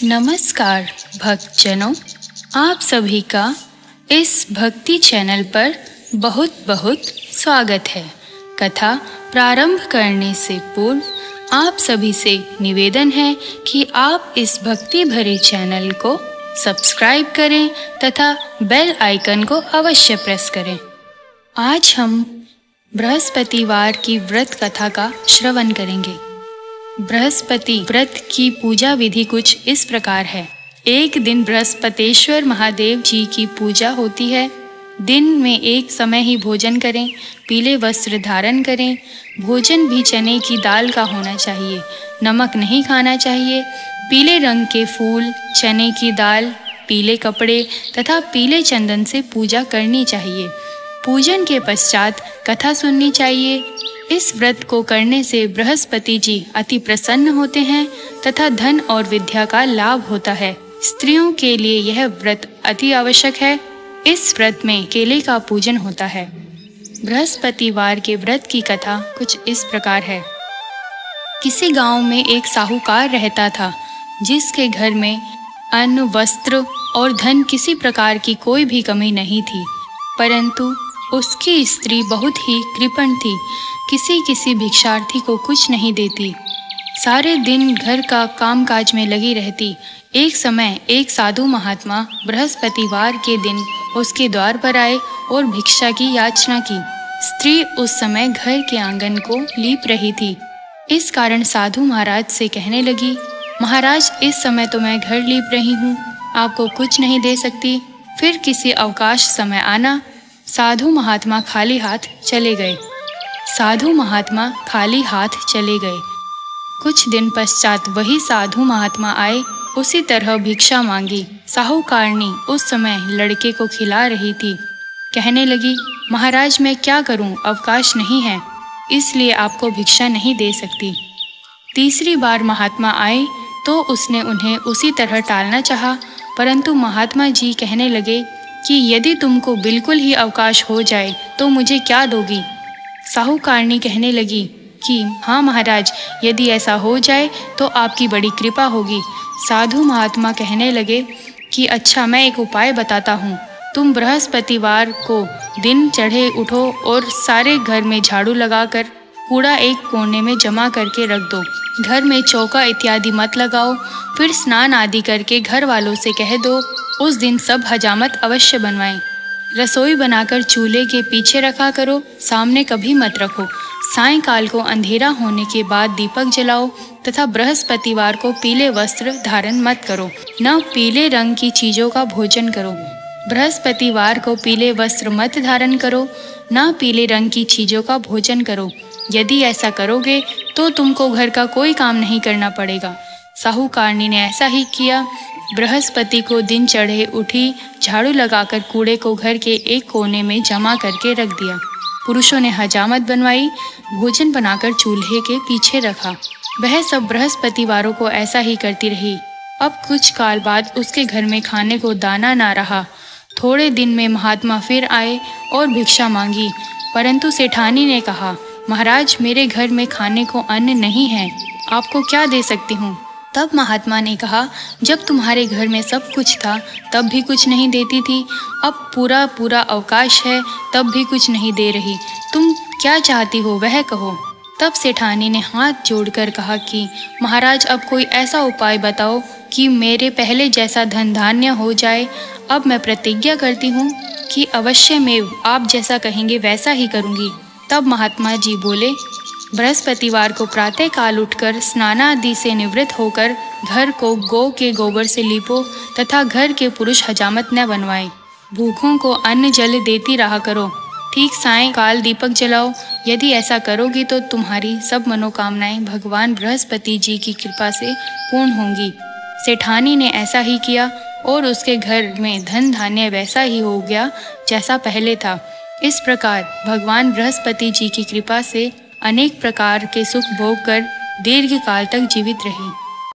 नमस्कार भक्तजनों, आप सभी का इस भक्ति चैनल पर बहुत बहुत स्वागत है। कथा प्रारंभ करने से पूर्व आप सभी से निवेदन है कि आप इस भक्ति भरे चैनल को सब्सक्राइब करें तथा बेल आइकन को अवश्य प्रेस करें। आज हम बृहस्पतिवार की व्रत कथा का श्रवण करेंगे। बृहस्पति व्रत की पूजा विधि कुछ इस प्रकार है। एक दिन बृहस्पतेश्वर महादेव जी की पूजा होती है। दिन में एक समय ही भोजन करें, पीले वस्त्र धारण करें। भोजन भी चने की दाल का होना चाहिए, नमक नहीं खाना चाहिए। पीले रंग के फूल, चने की दाल, पीले कपड़े तथा पीले चंदन से पूजा करनी चाहिए। पूजन के पश्चात कथा सुननी चाहिए। इस व्रत को करने से बृहस्पति जी अति प्रसन्न होते हैं तथा धन और विद्या का लाभ होता है। स्त्रियों के लिए यह व्रत अति आवश्यक है। इस व्रत में केले का पूजन होता है। बृहस्पतिवार के व्रत की कथा कुछ इस प्रकार है। किसी गांव में एक साहूकार रहता था, जिसके घर में अन्न, वस्त्र और धन किसी प्रकार की कोई भी कमी नहीं थी। परंतु उसकी स्त्री बहुत ही कृपण थी, किसी भिक्षार्थी को कुछ नहीं देती, सारे दिन घर का कामकाज में लगी रहती। एक समय एक साधु महात्मा बृहस्पतिवार के दिन उसके द्वार पर आए और भिक्षा की याचना की। स्त्री उस समय घर के आंगन को लीप रही थी। इस कारण साधु महाराज से कहने लगी, महाराज, इस समय तो मैं घर लीप रही हूँ, आपको कुछ नहीं दे सकती, फिर किसी अवकाश समय आना। साधु महात्मा खाली हाथ चले गए। कुछ दिन पश्चात वही साधु महात्मा आए, उसी तरह भिक्षा मांगी। साहूकारनी उस समय लड़के को खिला रही थी। कहने लगी, महाराज, मैं क्या करूं, अवकाश नहीं है, इसलिए आपको भिक्षा नहीं दे सकती। तीसरी बार महात्मा आए तो उसने उन्हें उसी तरह टालना चाहा, परंतु महात्मा जी कहने लगे कि यदि तुमको बिल्कुल ही अवकाश हो जाए तो मुझे क्या दोगी। साहूकारनी कहने लगी कि हाँ महाराज, यदि ऐसा हो जाए तो आपकी बड़ी कृपा होगी। साधु महात्मा कहने लगे कि अच्छा, मैं एक उपाय बताता हूँ। तुम बृहस्पतिवार को दिन चढ़े उठो और सारे घर में झाड़ू लगाकर कूड़ा एक कोने में जमा करके रख दो। घर में चौका इत्यादि मत लगाओ। फिर स्नान आदि करके घर वालों से कह दो उस दिन सब हजामत अवश्य बनवाएं। रसोई बनाकर चूल्हे के पीछे रखा करो, सामने कभी मत रखो। सायंकाल को अंधेरा होने के बाद दीपक जलाओ तथा बृहस्पतिवार को पीले वस्त्र धारण मत करो, न पीले रंग की चीज़ों का भोजन करो। बृहस्पतिवार को पीले वस्त्र मत धारण करो, न पीले रंग की चीज़ों का भोजन करो। यदि ऐसा करोगे तो तुमको घर का कोई काम नहीं करना पड़ेगा। साहूकारनी ने ऐसा ही किया। बृहस्पति को दिन चढ़े उठी, झाड़ू लगाकर कूड़े को घर के एक कोने में जमा करके रख दिया। पुरुषों ने हजामत बनवाई, भोजन बनाकर चूल्हे के पीछे रखा। वह सब बृहस्पतिवारों को ऐसा ही करती रही। अब कुछ काल बाद उसके घर में खाने को दाना ना रहा। थोड़े दिन में महात्मा फिर आए और भिक्षा मांगी, परंतु सेठानी ने कहा, महाराज, मेरे घर में खाने को अन्न नहीं है, आपको क्या दे सकती हूँ। तब महात्मा ने कहा, जब तुम्हारे घर में सब कुछ था तब भी कुछ नहीं देती थी, अब पूरा अवकाश है तब भी कुछ नहीं दे रही, तुम क्या चाहती हो वह कहो। तब सेठानी ने हाथ जोड़कर कहा कि महाराज, अब कोई ऐसा उपाय बताओ कि मेरे पहले जैसा धन धान्य हो जाए। अब मैं प्रतिज्ञा करती हूँ कि अवश्य मैं आप जैसा कहेंगे वैसा ही करूँगी। तब महात्मा जी बोले, बृहस्पतिवार को प्रातः काल उठकर स्नानादि से निवृत्त होकर घर को गौ के गोबर से लीपो तथा घर के पुरुष हजामत न बनवाएं। भूखों को अन्न जल देती रहा करो। ठीक सायंकाल दीपक जलाओ। यदि ऐसा करोगी तो तुम्हारी सब मनोकामनाएं भगवान बृहस्पति जी की कृपा से पूर्ण होंगी। सेठानी ने ऐसा ही किया और उसके घर में धन धान्य वैसा ही हो गया जैसा पहले था। इस प्रकार भगवान बृहस्पति जी की कृपा से अनेक प्रकार के सुख भोग कर दीर्घ काल तक जीवित रही।